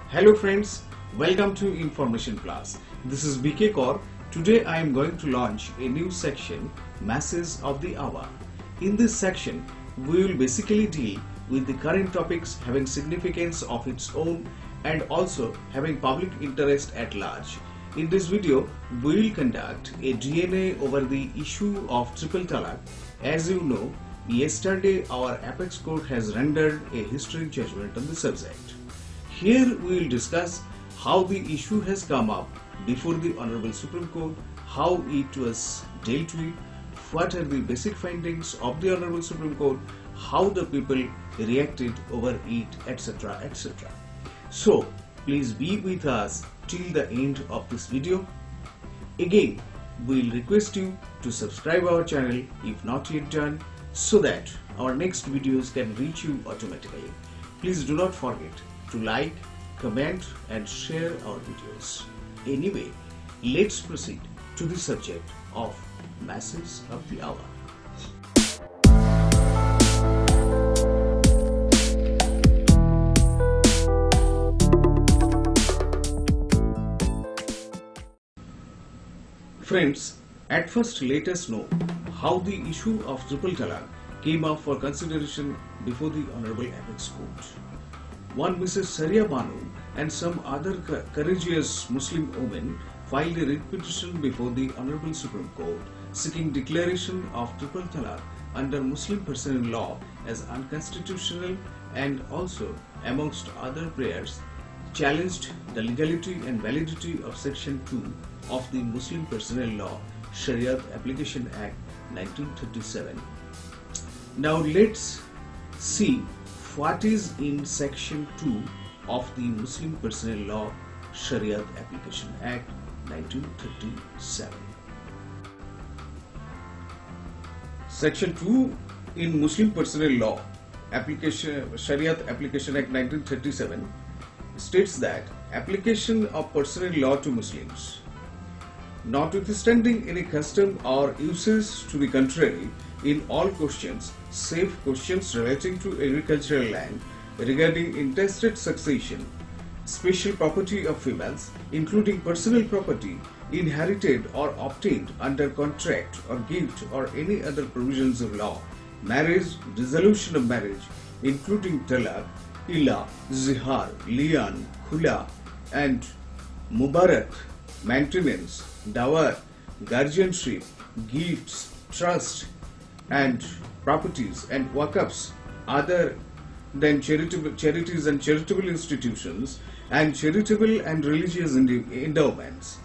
Hello friends, welcome to Information Plus. This is BK Kaur. Today I am going to launch a new section, Masses of the Hour. In this section, we will basically deal with the current topics having significance of its own and also having public interest at large. In this video, we will conduct a DNA over the issue of triple talaq. As you know, yesterday our Apex Court has rendered a historic judgment on the subject. Here we will discuss how the issue has come up before the Honorable Supreme Court, how it was dealt with, what are the basic findings of the Honorable Supreme Court, how the people reacted over it, etc. etc. So please be with us till the end of this video. Again, we will request you to subscribe our channel if not yet done, so that our next videos can reach you automatically. Please do not forget to like, comment and share our videos. Anyway, let's proceed to the subject of Masses of the Hour. Friends, at first let us know how the issue of triple talaq came up for consideration before the Honorable Apex Court. One Mrs. Sharia Banu and some other courageous Muslim women filed a writ petition before the Honorable Supreme Court seeking declaration of triple talaq under Muslim personal law as unconstitutional, and also, amongst other prayers, challenged the legality and validity of Section 2 of the Muslim Personal Law Shariat Application Act 1937. Now let's see what is in Section 2 of the Muslim Personal Law Shariat Application Act 1937. Section 2 in Muslim Personal Law Shariat Application Act 1937 states that application of personal law to Muslims, notwithstanding any custom or uses to the contrary, in all questions, save questions relating to agricultural land, regarding intestate succession, special property of females, including personal property inherited or obtained under contract or gift or any other provisions of law, marriage, dissolution of marriage, including talaq, ila, zihar, lian, khula and mubarak, maintenance, dawar, guardianship, gifts, trust and properties and waqfs other than charities and charitable institutions and charitable and religious endowments.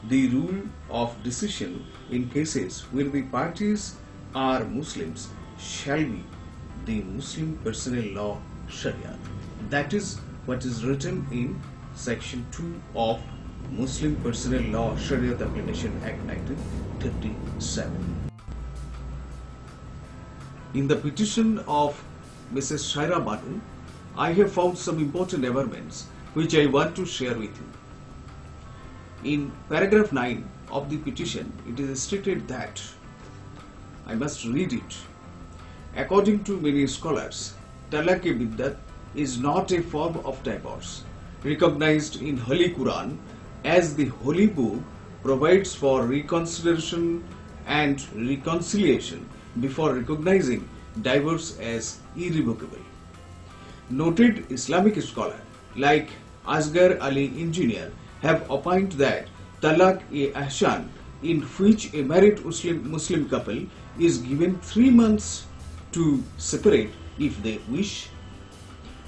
The rule of decision in cases where the parties are Muslims shall be the Muslim Personal Law Sharia. That is what is written in Section 2 of Muslim Personal Law Shariat Application Act 1937. In the petition of Mrs. Shaira Banu, I have found some important amendments which I want to share with you. In paragraph 9 of the petition, it is stated that, I must read it. According to many scholars, talaq-e-biddat is not a form of divorce, recognized in Holy Quran, as the Holy Book provides for reconsideration and reconciliation before recognizing divorce as irrevocable. Noted Islamic scholars like Asghar Ali Engineer have opined that talaq-e-ahsan, in which a married Muslim couple is given 3 months to separate if they wish,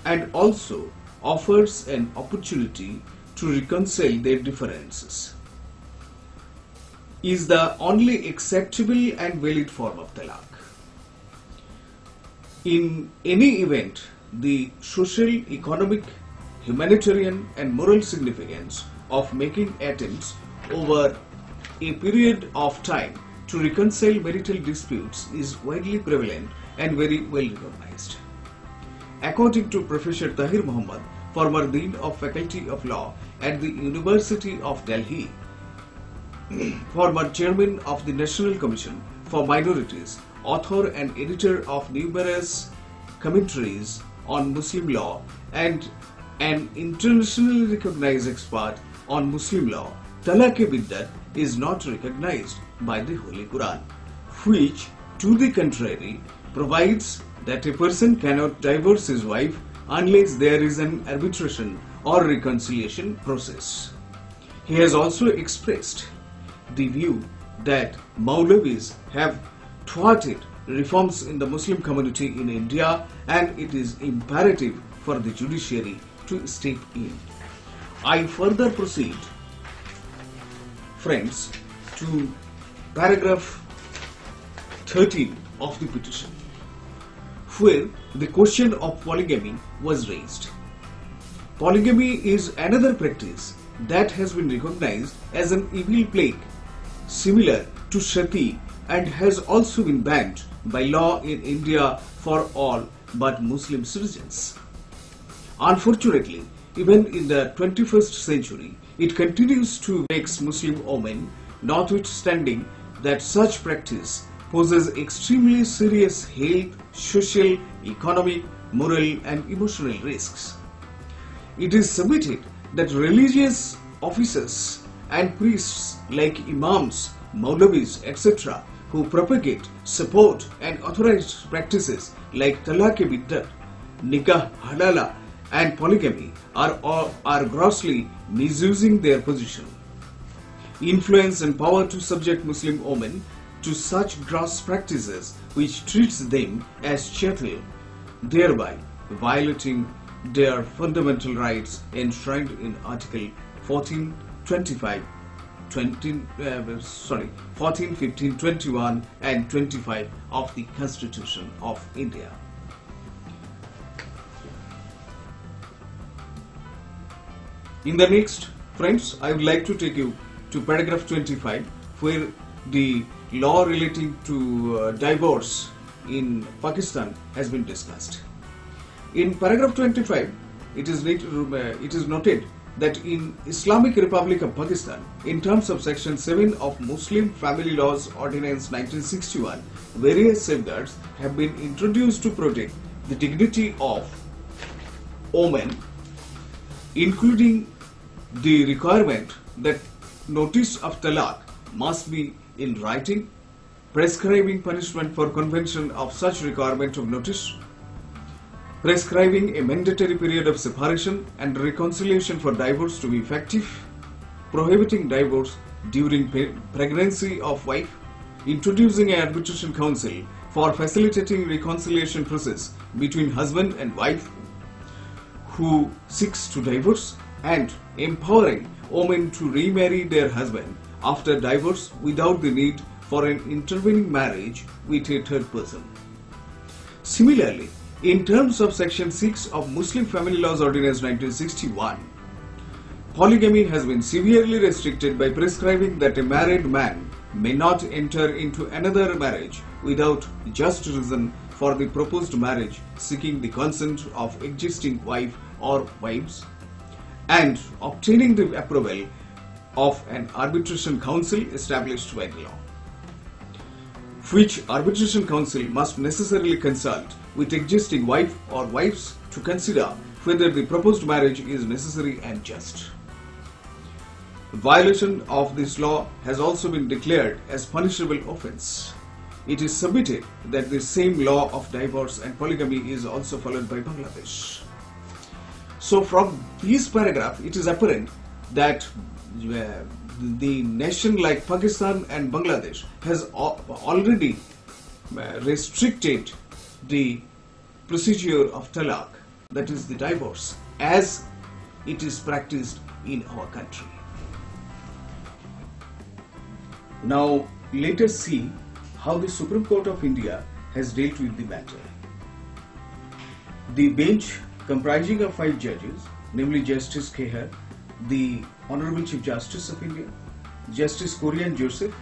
and also offers an opportunity to reconcile their differences, is the only acceptable and valid form of talaq. In any event, the social, economic, humanitarian and moral significance of making attempts over a period of time to reconcile marital disputes is widely prevalent and very well recognized. According to Professor Tahir Muhammad, former Dean of Faculty of Law at the University of Delhi, former Chairman of the National Commission for Minorities, author and editor of numerous commentaries on Muslim law, and an internationally recognized expert on Muslim law, talaq-e-biddat is not recognized by the Holy Quran, which, to the contrary, provides that a person cannot divorce his wife unless there is an arbitration or reconciliation process. He has also expressed the view that Maulavis have thwarted reforms in the Muslim community in India, and it is imperative for the judiciary to step in. I further proceed, friends, to paragraph 13 of the petition, where the question of polygamy was raised. Polygamy is another practice that has been recognized as an evil plague, similar to Sati, and has also been banned by law in India for all but Muslim citizens. Unfortunately, even in the 21st century, it continues to vex Muslim women, notwithstanding that such practice poses extremely serious health, social, economic, moral and emotional risks. It is submitted that religious officers and priests like imams, maulavis, etc., who propagate, support and authorize practices like talaq-e-biddat, nikah halala and polygamy are grossly misusing their position, influence and power to subject Muslim women to such gross practices which treats them as chattel, thereby violating their fundamental rights enshrined in Article 14, 15, 21 and 25 of the Constitution of India. In the next, friends, I would like to take you to paragraph 25, where the law relating to divorce in Pakistan has been discussed. In paragraph 25, it is noted that in Islamic Republic of Pakistan, in terms of Section 7 of Muslim Family Laws Ordinance 1961, various safeguards have been introduced to protect the dignity of women, including the requirement that notice of talaq must be in writing, prescribing punishment for convention of such requirement of notice, prescribing a mandatory period of separation and reconciliation for divorce to be effective, prohibiting divorce during pregnancy of wife, introducing an arbitration council for facilitating reconciliation process between husband and wife who seeks to divorce, and empowering women to remarry their husband after divorce without the need for an intervening marriage with a third person. Similarly, in terms of Section 6 of Muslim Family Laws Ordinance 1961, polygamy has been severely restricted by prescribing that a married man may not enter into another marriage without just reason for the proposed marriage, seeking the consent of existing wife or wives, and obtaining the approval of an arbitration council established by the law, which arbitration council must necessarily consult with existing wife or wives to consider whether the proposed marriage is necessary and just. Violation of this law has also been declared as punishable offence. It is submitted that the same law of divorce and polygamy is also followed by Bangladesh. So from this paragraph, it is apparent that the nation like Pakistan and Bangladesh has already restricted the procedure of talaq, that is the divorce, as it is practiced in our country. Now let us see how the Supreme Court of India has dealt with the matter. The bench, comprising of 5 judges, namely Justice Kheher, the Honorable Chief Justice of India, Justice Korean Joseph,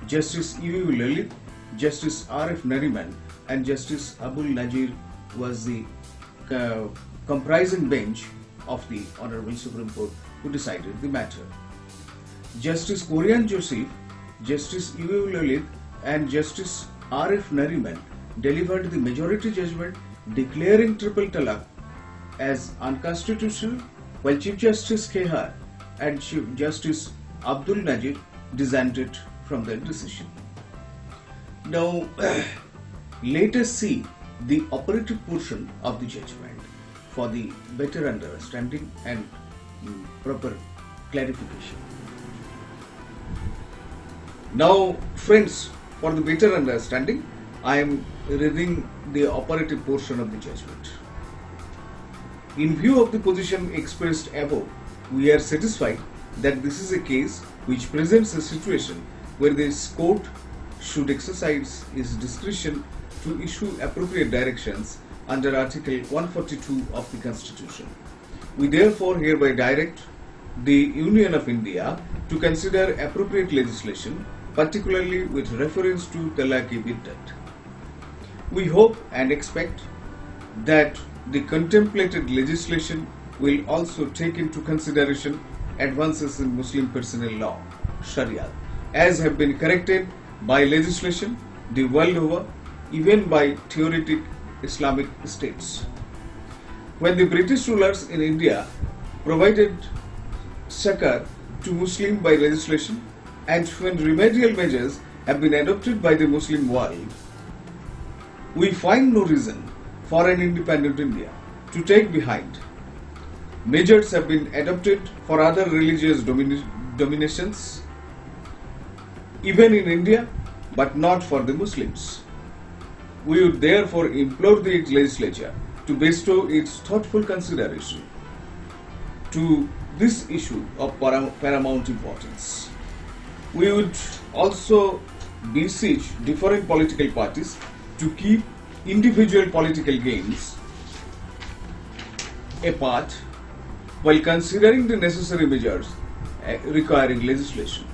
Justice U.U. Lalit, Justice R.F. Nariman and Justice Abul Nazir was the comprising bench of the Honorable Supreme Court who decided the matter. Justice Korean Joseph, Justice U.U. Lalit and Justice R.F. Nariman delivered the majority judgment declaring triple talaq as unconstitutional, while Chief Justice Khehar and Chief Justice Abdul Nazir dissented from their decision. Now, let us see the operative portion of the judgment for the better understanding and proper clarification. Now, friends, for the better understanding, I am reading the operative portion of the judgment. In view of the position expressed above, we are satisfied that this is a case which presents a situation where this court should exercise its discretion to issue appropriate directions under Article 142 of the Constitution. We therefore hereby direct the Union of India to consider appropriate legislation, particularly with reference to Talaq-e-Biddat. We hope and expect that the contemplated legislation will also take into consideration advances in Muslim personal law, Sharia, as have been corrected by legislation the world over, even by theoretic Islamic states. When the British rulers in India provided succor to Muslims by legislation, and when remedial measures have been adopted by the Muslim world, we find no reason for an independent India to take behind. Measures have been adopted for other religious dominations, even in India, but not for the Muslims. We would therefore implore the legislature to bestow its thoughtful consideration to this issue of paramount importance. We would also beseech different political parties to keep individual political gains apart while considering the necessary measures requiring legislation.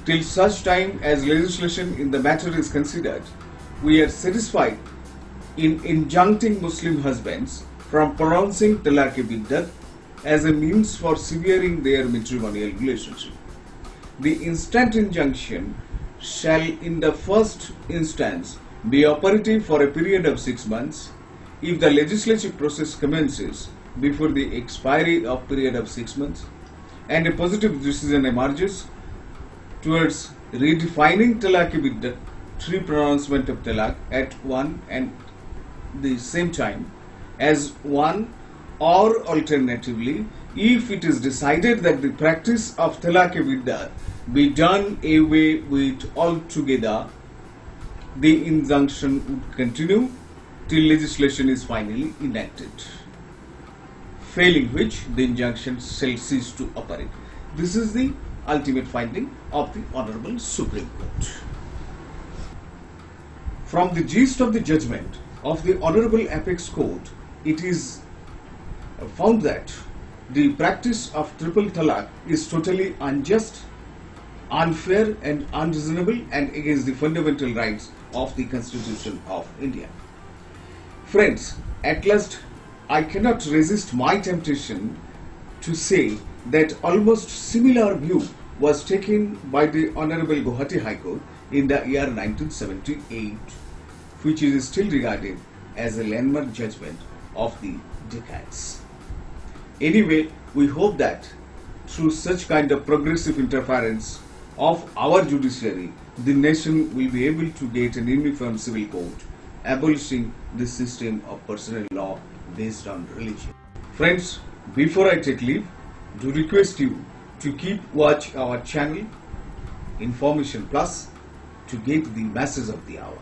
Till such time as legislation in the matter is considered, we are satisfied in injuncting Muslim husbands from pronouncing Talaq-e-Biddat as a means for severing their matrimonial relationship. The instant injunction shall in the first instance be operative for a period of 6 months. If the legislative process commences before the expiry of period of 6 months and a positive decision emerges towards redefining Talaq-e-Biddat, three pronouncement of Talaq at one and the same time as one, or alternatively, if it is decided that the practice of Talaq-e-Biddat be done away with altogether, the injunction would continue till legislation is finally enacted, failing which the injunction shall cease to operate. This is the ultimate finding of the Honorable Supreme Court. From the gist of the judgment of the Honorable Apex Court, it is found that the practice of triple talaq is totally unjust, unfair and unreasonable and against the fundamental rights of the Constitution of India. Friends, at last I cannot resist my temptation to say that almost similar view was taken by the Honorable Guwahati High Court in the year 1978, which is still regarded as a landmark judgment of the decades. Anyway, we hope that through such kind of progressive interference of our judiciary, the nation will be able to get an uniform civil code, abolishing the system of personal law based on religion. Friends, before I take leave, do request you to keep watch our channel Information Plus to get the message of the hour.